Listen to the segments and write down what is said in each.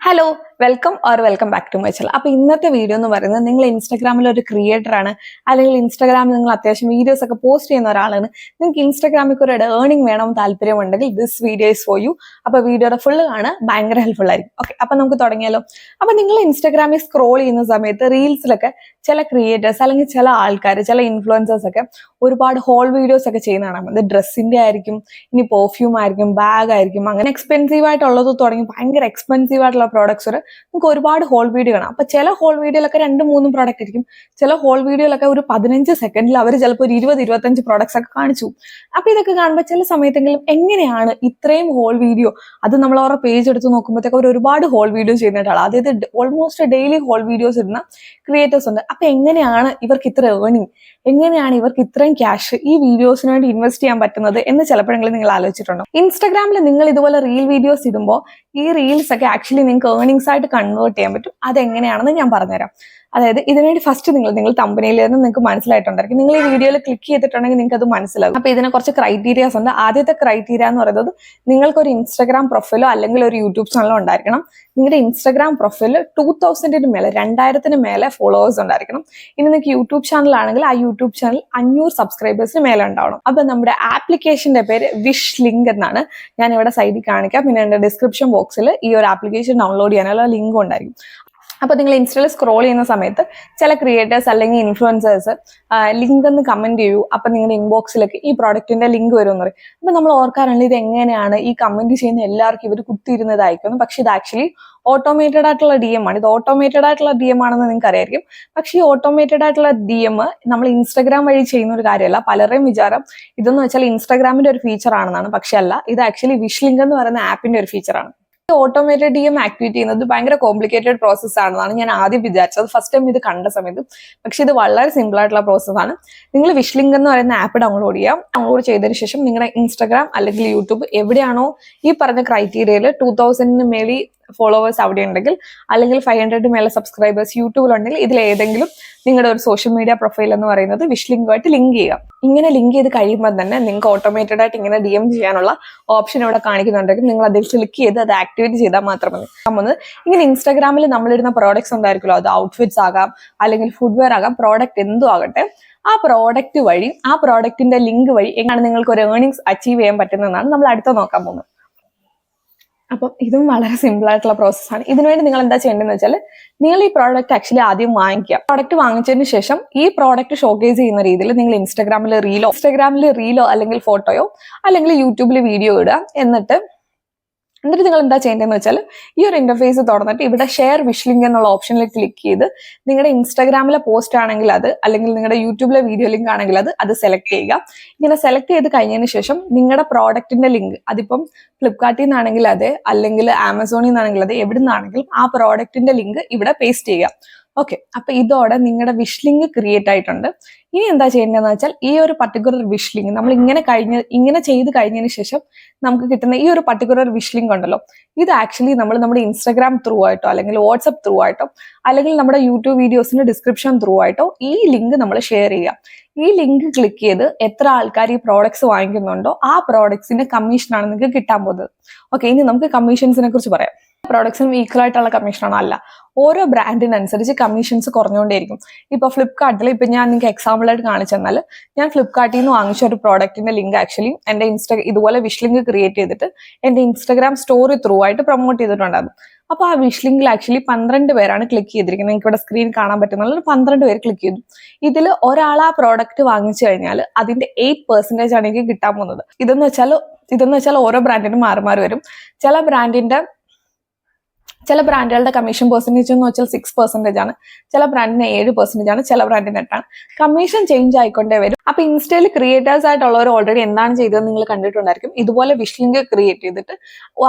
Hello welcome back to my channel. അപ്പോൾ ഇന്നത്തെ video എന്ന് പറയുന്നത് നിങ്ങൾ ഇൻസ്റ്റാഗ്രാമിൽ ഒരു ക്രിയേറ്റർ ആണ്, അല്ലെങ്കിൽ ഇൻസ്റ്റാഗ്രാമിൽ നിങ്ങൾ അത്യാവശ്യം വീഡിയോസ് ഒക്കെ പോസ്റ്റ് ചെയ്യുന്ന ഒരാളാണ്. നിങ്ങൾക്ക് ഇൻസ്റ്റാഗ്രാമിൽ ഒരു ഏർണിംഗ് വേണം താല്പര്യമുണ്ടെങ്കിൽ this video is for you. അപ്പോൾ വീഡിയോയുടെ ഫുള്ള് കാണാൻ ഭയങ്കര ഹെൽപ്ഫുൾ ആയിരിക്കും. ഓക്കെ, അപ്പോൾ നമുക്ക് തുടങ്ങിയാലോ. അപ്പോൾ നിങ്ങൾ ഇൻസ്റ്റാഗ്രാമിൽ സ്ക്രോൾ ചെയ്യുന്ന സമയത്ത് റീൽസിലൊക്കെ ചില ക്രിയേറ്റേഴ്സ് അല്ലെങ്കിൽ ചില ആൾക്കാർ, ചില ഇൻഫ്ലുവൻസേഴ്സ് ഒക്കെ ഒരുപാട് ഹോൾ വീഡിയോസ് ഒക്കെ ചെയ്യുന്നതാണ്. അത് ഡ്രസ്സിന്റെ ആയിരിക്കും, ഇനി പെർഫ്യൂം ആയിരിക്കും, ബാഗ് ആയിരിക്കും, അങ്ങനെ എക്സ്പെൻസീവ് ആയിട്ടുള്ളത് തുടങ്ങി ഭയങ്കര എക്സ്പെൻസീവ് ആയിട്ടുള്ള പ്രോഡക്ട്സ് നിങ്ങൾക്ക് ഒരുപാട് ഹോൾ വീഡിയോ കാണാം. അപ്പൊ ചില ഹോൾ വീഡിയോയിലൊക്കെ 2-3 പ്രോഡക്റ്റ് ആയിരിക്കും, ചില ഹോൾ വീഡിയോയിലൊക്കെ ഒരു 15 സെക്കൻഡിൽ അവർ ചിലപ്പോൾ ഒരു 20-25 പ്രോഡക്ട്സ് ഒക്കെ കാണിച്ചു. അപ്പൊ ഇതൊക്കെ കാണുമ്പോൾ ചില സമയത്തെങ്കിലും എങ്ങനെയാണ് ഇത്രയും ഹോൾ വീഡിയോ, അത് നമ്മൾ അവരുടെ പേജ് എടുത്ത് നോക്കുമ്പോഴത്തേക്ക് അവർ ഒരുപാട് ഹോൾ വീഡിയോ ചെയ്യുന്നതായിട്ടാണ്. അതായത് ഓൾമോസ്റ്റ് ഡെയിലി ഹോൾ വീഡിയോസ് ഇടുന്ന ക്രിയേറ്റേഴ്സ് ഉണ്ട്. അപ്പൊ എങ്ങനെയാണ് ഇവർക്ക് ഇത്ര ഏർണിംഗ്, എങ്ങനെയാണ് ഇവർക്ക് ഇത്രയും ക്യാഷ് ഈ വീഡിയോസിന് വേണ്ടി ഇൻവെസ്റ്റ് ചെയ്യാൻ പറ്റുന്നത് എന്ന് ചിലപ്പോഴെങ്കിലും നിങ്ങൾ ആലോചിച്ചിട്ടുണ്ടോ? ഇൻസ്റ്റാഗ്രാമിൽ നിങ്ങൾ ഇതുപോലെ റീൽ വീഡിയോസ് ഇടുമ്പോൾ ഈ റീൽസ് ഒക്കെ ആക്ച്വലി നിങ്ങൾക്ക് ഏർണിംഗ്സ് ആയിട്ട് കൺവേർട്ട് ചെയ്യാൻ പറ്റും. അതെങ്ങനെയാണെന്ന് ഞാൻ പറഞ്ഞുതരാം. അതായത് ഇതിനുവേണ്ടി ഫസ്റ്റ് നിങ്ങൾ തമ്പനയിൽ നിന്ന് നിങ്ങൾക്ക് മനസ്സിലായിട്ടുണ്ടായിരിക്കും. നിങ്ങൾ ഈ വീഡിയോയിൽ ക്ലിക്ക് ചെയ്തിട്ടുണ്ടെങ്കിൽ നിങ്ങൾക്ക് അത് മനസ്സിലാവും. അപ്പൊ ഇതിനെ കുറച്ച് ക്രൈറ്റീരിയാസ് ഉണ്ട്. ആദ്യത്തെ ക്രൈറ്റീരിയ എന്ന് പറയുന്നത് നിങ്ങൾക്കൊരു ഇൻസ്റ്റാഗ്രാം പ്രൊഫൈലോ അല്ലെങ്കിൽ ഒരു യൂട്യൂബ് ചാനലോ ഉണ്ടായിരിക്കണം. നിങ്ങളുടെ ഇൻസ്റ്റാഗ്രാം പ്രൊഫൈലിൽ 2000 മേലെ 2000 മേലെ ഫോളോവേഴ്സ് ഉണ്ടായിരിക്കണം. ഇനി നിങ്ങൾക്ക് യൂട്യൂബ് ചാനൽ ആണെങ്കിൽ ആ യൂട്യൂബ് ചാനൽ 500 സബ്സ്ക്രൈബേഴ്സിന് മേലെ ഉണ്ടാവണം. അപ്പൊ നമ്മുടെ ആപ്ലിക്കേഷന്റെ പേര് വിഷ് ലിങ്ക് എന്നാണ്. ഞാൻ ഇവിടെ സൈഡിൽ കാണിക്കാം. പിന്നെ എന്റെ ഡിസ്ക്രിപ്ഷൻ ബോക്സിൽ ഈ ഒരു ആപ്ലിക്കേഷൻ ഡൗൺലോഡ് ചെയ്യാനുള്ള ലിങ്ക് ഉണ്ടായിരിക്കും. അപ്പൊ നിങ്ങൾ ഇൻസ്റ്റയിൽ സ്ക്രോൾ ചെയ്യുന്ന സമയത്ത് ചില ക്രിയേറ്റേഴ്സ് അല്ലെങ്കിൽ ഇൻഫ്ലുവൻസേഴ്സ് ലിങ്ക് ഒന്ന് കമന്റ് ചെയ്യൂ, അപ്പൊ നിങ്ങളുടെ ഇൻബോക്സിലേക്ക് ഈ പ്രോഡക്റ്റിന്റെ ലിങ്ക് വരും എന്ന് പറയും. അപ്പൊ നമ്മൾ ഓർക്കാറുണ്ട് ഇത് എങ്ങനെയാണ് ഈ കമന്റ് ചെയ്യുന്ന എല്ലാവർക്കും ഇവർ കുത്തിയിരുന്നതായിരിക്കും. പക്ഷെ ഇത് ആക്ച്വലി ഓട്ടോമേറ്റഡ് ആയിട്ടുള്ള DM ആണ്. ഇത് ഓട്ടോമേറ്റഡ് ആയിട്ടുള്ള DM ആണെന്ന് നിങ്ങൾക്ക് അറിയായിരിക്കും. പക്ഷെ ഈ ഓട്ടോമേറ്റഡ് ആയിട്ടുള്ള DM നമ്മൾ ഇൻസ്റ്റാഗ്രാം വഴി ചെയ്യുന്ന ഒരു കാര്യമല്ല. പലരുടെയും വിചാരം ഇതെന്ന് വെച്ചാൽ ഇൻസ്റ്റാഗ്രാമിന്റെ ഒരു ഫീച്ചർ ആണെന്നാണ്. പക്ഷെ അല്ല, ഇത് ആക്ച്വലി വിഷ് ലിങ്ക് എന്ന് പറയുന്ന ആപ്പിന്റെ ഒരു ഫീച്ചറാണ്. ഓട്ടോമേറ്റഡ് DM ആക്ടിവേറ്റ് ചെയ്യുന്നത് ഭയങ്കര കോംപ്ലിക്കേറ്റഡ് പ്രോസസ് ആണെന്നാണ് ഞാൻ ആദ്യം വിചാരിച്ചത് ഫസ്റ്റ് ടൈം ഇത് കണ്ട സമയത്ത്. പക്ഷെ ഇത് വളരെ സിമ്പിൾ ആയിട്ടുള്ള പ്രോസസ്സാണ്. നിങ്ങൾ വിഷ് ലിങ്ക് എന്ന് പറയുന്ന ആപ്പ് ഡൗൺലോഡ് ചെയ്യാം. ഡൗൺലോഡ് ചെയ്തതിനു ശേഷം നിങ്ങളുടെ ഇൻസ്റ്റാഗ്രാം അല്ലെങ്കിൽ യൂട്യൂബ് എവിടെയാണോ ഈ പറഞ്ഞ ക്രൈറ്റീരിയയിൽ 2000 മേലെ ഫോളോവേഴ്സ് അവിടെ ഉണ്ടെങ്കിൽ, അല്ലെങ്കിൽ 500 മേലെ സബ്സ്ക്രൈബേഴ്സ് യൂട്യൂബിലുണ്ടെങ്കിൽ, ഇതിൽ ഏതെങ്കിലും നിങ്ങളുടെ ഒരു സോഷ്യൽ മീഡിയ പ്രൊഫൈൽ എന്ന് പറയുന്നത് വിഷ് ലിങ്കുമായിട്ട് ലിങ്ക് ചെയ്യുക. ഇങ്ങനെ ലിങ്ക് ചെയ്ത് കഴിയുമ്പോൾ തന്നെ നിങ്ങൾക്ക് ഓട്ടോമേറ്റഡ് ആയിട്ട് ഇങ്ങനെ DM ചെയ്യാനുള്ള ഓപ്ഷൻ ഇവിടെ കാണിക്കുന്നുണ്ടെങ്കിൽ നിങ്ങൾ അതിൽ ക്ലിക്ക് ചെയ്ത് അത് ആക്ടിവേറ്റ് ചെയ്താൽ മാത്രം മതി. ഇങ്ങനെ ഇൻസ്റ്റാഗ്രാമിൽ നമ്മളിടുന്ന പ്രോഡക്ട്സ് ഉണ്ടായിരിക്കുമല്ലോ, അത് ഔട്ട്ഫിറ്റ്സ് ആകാം അല്ലെങ്കിൽ ഫുഡ്വെയർ ആകാം, പ്രോഡക്റ്റ് എന്തും ആകട്ടെ, ആ പ്രോഡക്റ്റ് വഴി, ആ പ്രോഡക്റ്റിന്റെ ലിങ്ക് വഴി എങ്ങനെയാണ് നിങ്ങൾക്ക് ഒരു ഏർണിംഗ്സ് അച്ചീവ് ചെയ്യാൻ പറ്റുന്നതെന്നാണ് നമ്മൾ അടുത്ത നോക്കാൻ പോകുന്നത്. അപ്പം ഇതും വളരെ സിമ്പിൾ ആയിട്ടുള്ള പ്രോസസ്സാണ്. ഇതിനുവേണ്ടി നിങ്ങൾ എന്താ ചെയ്യേണ്ടതെന്ന് വെച്ചാൽ നിങ്ങൾ ഈ പ്രോഡക്റ്റ് ആക്ച്വലി ആദ്യം വാങ്ങിക്കുക. പ്രോഡക്റ്റ് വാങ്ങിച്ചതിന് ശേഷം ഈ പ്രോഡക്റ്റ് ഷോക്കേസ് ചെയ്യുന്ന രീതിയിൽ നിങ്ങൾ ഇൻസ്റ്റാഗ്രാമിൽ റീലോ അല്ലെങ്കിൽ ഫോട്ടോയോ അല്ലെങ്കിൽ യൂട്യൂബിൽ വീഡിയോ ഇടുക. എന്നിട്ട് നിങ്ങൾ എന്താ ചെയ്യേണ്ടതെന്ന് വെച്ചാൽ ഈ ഒരു ഇന്റർഫേസ് തുറന്നിട്ട് ഇവിടെ ഷെയർ വിഷ് ലിങ്ക് എന്നുള്ള ഓപ്ഷനിൽ ക്ലിക്ക് ചെയ്ത് നിങ്ങളുടെ ഇൻസ്റ്റാഗ്രാമിലെ പോസ്റ്റ് ആണെങ്കിൽ അത്, അല്ലെങ്കിൽ നിങ്ങളുടെ യൂട്യൂബിലെ വീഡിയോ ലിങ്ക് ആണെങ്കിൽ അത് സെലക്ട് ചെയ്യുക. ഇങ്ങനെ സെലക്ട് ചെയ്ത് കഴിഞ്ഞതിന് ശേഷം നിങ്ങളുടെ പ്രോഡക്റ്റിന്റെ ലിങ്ക്, അതിപ്പം ഫ്ലിപ്കാർട്ടിൽ നിന്നാണെങ്കിൽ അത്, അല്ലെങ്കിൽ ആമസോണിൽ നിന്നാണെങ്കിൽ അത്, എവിടെ നിന്നാണെങ്കിലും ആ പ്രോഡക്റ്റിന്റെ ലിങ്ക് ഇവിടെ പേസ്റ്റ് ചെയ്യുക. ഓക്കെ, അപ്പൊ ഇതോടെ നിങ്ങളുടെ വിഷ് ലിങ്ക് ക്രിയേറ്റ് ആയിട്ടുണ്ട്. ഇനി എന്താ ചെയ്യേണ്ടതെന്ന് വെച്ചാൽ ഈ ഒരു പർട്ടിക്കുലർ വിഷ് ലിങ്ക് നമ്മൾ ഇങ്ങനെ ചെയ്ത് കഴിഞ്ഞതിന് ശേഷം നമുക്ക് കിട്ടുന്ന ഈ ഒരു പർട്ടിക്കുലർ വിഷ് ലിങ്ക് ഉണ്ടല്ലോ, ഇത് ആക്ച്വലി നമ്മൾ നമ്മുടെ ഇൻസ്റ്റാഗ്രാം ത്രൂ ആയിട്ടോ അല്ലെങ്കിൽ വാട്സ്ആപ്പ് ത്രൂ ആയിട്ടോ അല്ലെങ്കിൽ നമ്മുടെ യൂട്യൂബ് വീഡിയോസിന്റെ ഡിസ്ക്രിപ്ഷൻ ത്രൂ ആയിട്ടോ ഈ ലിങ്ക് നമ്മൾ ഷെയർ ചെയ്യുക. ഈ ലിങ്ക് ക്ലിക്ക് ചെയ്ത് എത്ര ആൾക്കാർ ഈ പ്രോഡക്ട്സ് വാങ്ങിക്കുന്നുണ്ടോ ആ പ്രോഡക്ട്സിന്റെ കമ്മീഷനാണ് നിങ്ങൾക്ക് കിട്ടാൻ പോകുന്നത്. ഓക്കെ, ഇനി നമുക്ക് കമ്മീഷൻസിനെ കുറിച്ച് പറയാം. പ്രോഡക്ട്സിനും ഈക്വൽ ആയിട്ടുള്ള കമ്മീഷനാണോ? അല്ല, ഓരോ ബ്രാൻഡിനനുസരിച്ച് കമ്മീഷൻസ് കുറഞ്ഞുകൊണ്ടേയിരിക്കും. ഇപ്പൊ ഫ്ലിപ്കാർട്ടിൽ ഇപ്പൊ ഞാൻ നിങ്ങൾക്ക് എക്സാമ്പിൾ ആയിട്ട് കാണിച്ചു തന്നാൽ, ഞാൻ ഫ്ലിപ്കാർട്ടിൽ നിന്ന് വാങ്ങിച്ച ഒരു പ്രോഡക്റ്റിന്റെ ലിങ്ക് ആക്ച്വലി എന്റെ ഇതുപോലെ വിഷ് ലിങ്ക് ക്രിയേറ്റ് ചെയ്തിട്ട് എന്റെ ഇൻസ്റ്റാഗ്രാം സ്റ്റോറി ത്രൂ ആയിട്ട് പ്രൊമോട്ട് ചെയ്തിട്ടുണ്ടായിരുന്നു. അപ്പൊ ആ വിഷ് ലിങ്കിൽ ആക്ച്വലി 12 പേരാണ് ക്ലിക്ക് ചെയ്തിരിക്കുന്നത്. നിങ്ങൾക്ക് ഇവിടെ സ്ക്രീൻ കാണാൻ പറ്റുന്ന 12 പേര് ക്ലിക്ക് ചെയ്തു. ഇതിൽ ഒരാൾ ആ പ്രോഡക്റ്റ് വാങ്ങിച്ചു കഴിഞ്ഞാൽ അതിന്റെ 8% ആണ് എനിക്ക് കിട്ടാൻ പോകുന്നത്. ഇതെന്ന് വെച്ചാൽ ഓരോ ബ്രാൻഡിനും മാറി മാറി വരും. ചില ബ്രാൻഡുകളുടെ കമ്മീഷൻ പെർസെൻറ്റേജ് എന്ന് വെച്ചാൽ 6% ആണ്, ചില ബ്രാൻഡിന് 7% ആണ്, ചില ബ്രാൻഡിന് 8%ആണ്. കമ്മീഷൻ ചേഞ്ച് ആയിക്കൊണ്ടേ വരും. അപ്പൊ ഇൻസ്റ്റയിൽ ക്രിയേറ്റേഴ്സ് ആയിട്ടുള്ളവർ ഓൾറെഡി എന്താണ് ചെയ്തതെന്ന് നിങ്ങൾ കണ്ടിട്ടുണ്ടായിരിക്കും. ഇതുപോലെ വിഷ് ലിങ്ക് ക്രിയേറ്റ് ചെയ്തിട്ട്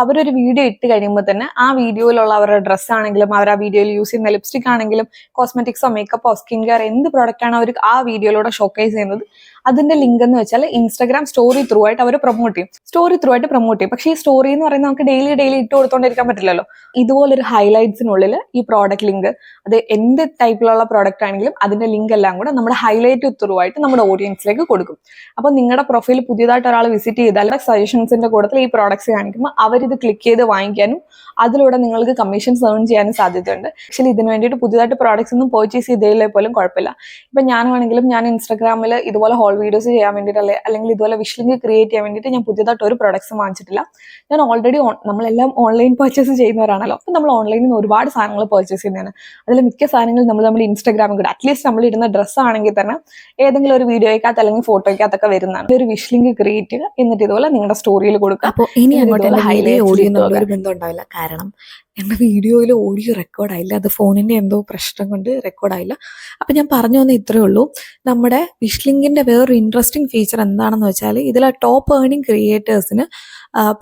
അവരൊരു വീഡിയോ ഇട്ട് കഴിയുമ്പോൾ തന്നെ ആ വീഡിയോയിലുള്ള അവരുടെ ഡ്രസ്സ് ആണെങ്കിലും, അവർ ആ വീഡിയോയിൽ യൂസ് ചെയ്യുന്ന ലിപ്സ്റ്റിക് ആണെങ്കിലും, കോസ്മെറ്റിക്സോ മേക്കപ്പോ സ്കിൻ കെയർ എന്ത് പ്രോഡക്റ്റ് ആണ് അവർ ആ വീഡിയോയിലൂടെ ഷോക്കേസ് ചെയ്യുന്നത്, അതിന്റെ ലിങ്ക് എന്ന് വെച്ചാൽ ഇൻസ്റ്റാഗ്രാം സ്റ്റോറി ത്രൂ ആയിട്ട് അവർ പ്രൊമോട്ട് ചെയ്യും. പക്ഷേ ഈ സ്റ്റോറി എന്ന് പറയുന്നത് നമുക്ക് ഡെയിലി ഇട്ട് കൊടുത്തോണ്ടിരിക്കാൻ പറ്റില്ലല്ലോ. ഇതുപോലൊരു ഹൈലൈറ്റ്സിനുള്ളിൽ ഈ പ്രോഡക്റ്റ് ലിങ്ക്, അത് എന്ത് ടൈപ്പിലുള്ള പ്രോഡക്റ്റ് ആണെങ്കിലും അതിന്റെ ലിങ്ക് എല്ലാം കൂടെ നമ്മുടെ ഹൈലൈറ്റ് ത്രൂ ആയിട്ട് നമ്മുടെ ഓഡിയൻസിലേക്ക് കൊടുക്കും. അപ്പോൾ നിങ്ങളുടെ പ്രൊഫൈൽ പുതിയതായിട്ട് ഒരാൾ വിസിറ്റ് ചെയ്താൽ സജഷൻസിന്റെ കൂട്ടത്തിൽ ഈ പ്രോഡക്ട്സ് കാണിക്കുമ്പോൾ അവരിത് ക്ലിക്ക് ചെയ്ത് വാങ്ങിക്കാനും അതിലൂടെ നിങ്ങൾക്ക് കമ്മീഷൻസ് ഏൺ ചെയ്യാനും സാധ്യതയുണ്ട്. ആക്ച്വലി ഇതിന് വേണ്ടിയിട്ട് പുതിയതായിട്ട് പ്രോഡക്ട്സ് ഒന്നും പർച്ചേസ് ചെയ്തതിലേ പോലും കുഴപ്പമില്ല. ഇപ്പം ഞാനാണെങ്കിലും ഞാൻ ഇൻസ്റ്റാഗ്രാമിൽ ഇതുപോലെ ഹോൾ വീഡിയോസ് ചെയ്യാൻ വേണ്ടിയിട്ട് അല്ലെങ്കിൽ ഇതുപോലെ വിഷ് ലിങ്ക് ക്രിയേറ്റ് ചെയ്യാൻ വേണ്ടിയിട്ട് ഞാൻ പുതിയതായിട്ട് ഒരു പ്രോഡക്ട്സ് വാങ്ങിച്ചിട്ടില്ല. ഞാൻ ഓൾറെഡി നമ്മളെല്ലാം ഓൺലൈൻ പർച്ചേസ് ചെയ്യുന്നവരാണല്ലോ. അപ്പം നമ്മൾ ഓൺലൈനിൽ നിന്ന് ഒരുപാട് സാധനങ്ങൾ പർച്ചേസ് ചെയ്യുന്നതാണ്. അതിൽ മിക്ക സാധനങ്ങൾ നമ്മൾ ഇൻസ്റ്റാഗ്രാമിൽ കൂടെ അറ്റ്ലീസ്റ്റ് നമ്മൾ ഇടുന്ന ഡ്രസ്സ് ആണെങ്കിൽ തന്നെ ഏതെങ്കിലും ഒരു വീഡിയോയ്ക്കകത്ത് അല്ലെങ്കിൽ ഫോട്ടോയ്ക്കകത്തൊക്കെ വരുന്നതാണ്. ഒരു വിഷ് ലിങ്ക് ക്രിയേറ്റ് ചെയ്യുക, എന്നിട്ട് ഇതുപോലെ നിങ്ങളുടെ സ്റ്റോറിയിൽ കൊടുക്കുക. അപ്പോൾ ഇനി അങ്ങോട്ട് ഓഡിയോ ഒരു ബന്ധം ഉണ്ടാവില്ല. കാരണം എൻ്റെ വീഡിയോയിൽ ഓഡിയോ റെക്കോർഡായില്ല. അത് ഫോണിൻ്റെ എന്തോ പ്രശ്നം കൊണ്ട് റെക്കോർഡായില്ല. അപ്പം ഞാൻ പറഞ്ഞു വന്ന ഇത്രയേ ഉള്ളൂ. നമ്മുടെ വിഷ് ലിങ്കിൻ്റെ വേറൊരു ഇൻട്രസ്റ്റിംഗ് ഫീച്ചർ എന്താണെന്ന് വെച്ചാൽ ഇതിൽ ടോപ്പ് ഏർണിംഗ് ക്രിയേറ്റേഴ്സിന്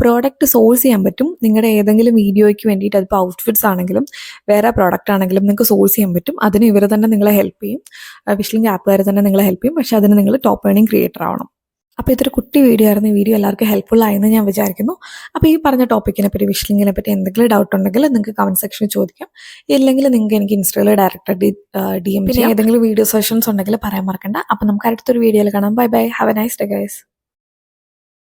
പ്രോഡക്റ്റ് സോഴ്സ് ചെയ്യാൻ പറ്റും. നിങ്ങളുടെ ഏതെങ്കിലും വീഡിയോയ്ക്ക് വേണ്ടിയിട്ട്, അതിപ്പോൾ ഔട്ട്ഫിറ്റ്സ് ആണെങ്കിലും വേറെ പ്രോഡക്റ്റ് ആണെങ്കിലും നിങ്ങൾക്ക് സോഴ്സ് ചെയ്യാൻ പറ്റും. അതിന് ഇവർ തന്നെ നിങ്ങളെ ഹെൽപ്പ് ചെയ്യും. വിഷ് ലിങ്ക് ആപ്പുകാർ തന്നെ നിങ്ങളെ ഹെൽപ്പ് ചെയ്യും. പക്ഷേ അതിന് നിങ്ങൾ ടോപ്പ് ഏർണിംഗ് ക്രിയേറ്റർ ആവണം. അപ്പോൾ ഇതൊരു കുട്ടി വീഡിയോ ആയിരുന്നു. ഈ വീഡിയോ എല്ലാവർക്കും ഹെൽപ്ഫുൾ ആയെന്ന് ഞാൻ വിചാരിക്കുന്നു. അപ്പോൾ ഈ പറഞ്ഞ ടോപ്പിക്കിനെ പറ്റി, വിഷ് ലിങ്കിനെ പറ്റി എന്തെങ്കിലും ഡൗട്ട് ഉണ്ടെങ്കിൽ നിങ്ങൾക്ക് കമൻറ്റ് സെക്ഷനിൽ ചോദിക്കാം. ഇല്ലെങ്കിൽ നിങ്ങൾക്ക് എനിക്ക് ഇൻസ്റ്റയിൽ ഡയറക്റ്റ് DM ചെയ്യാം. ഏതെങ്കിലും വീഡിയോ സെഷൻസ് ഉണ്ടെങ്കിൽ പറയാൻ മറക്കണ്ട. അപ്പോൾ നമുക്ക് അടുത്തൊരു വീഡിയോയിൽ കാണാം. Bye bye. Have A nice day guys.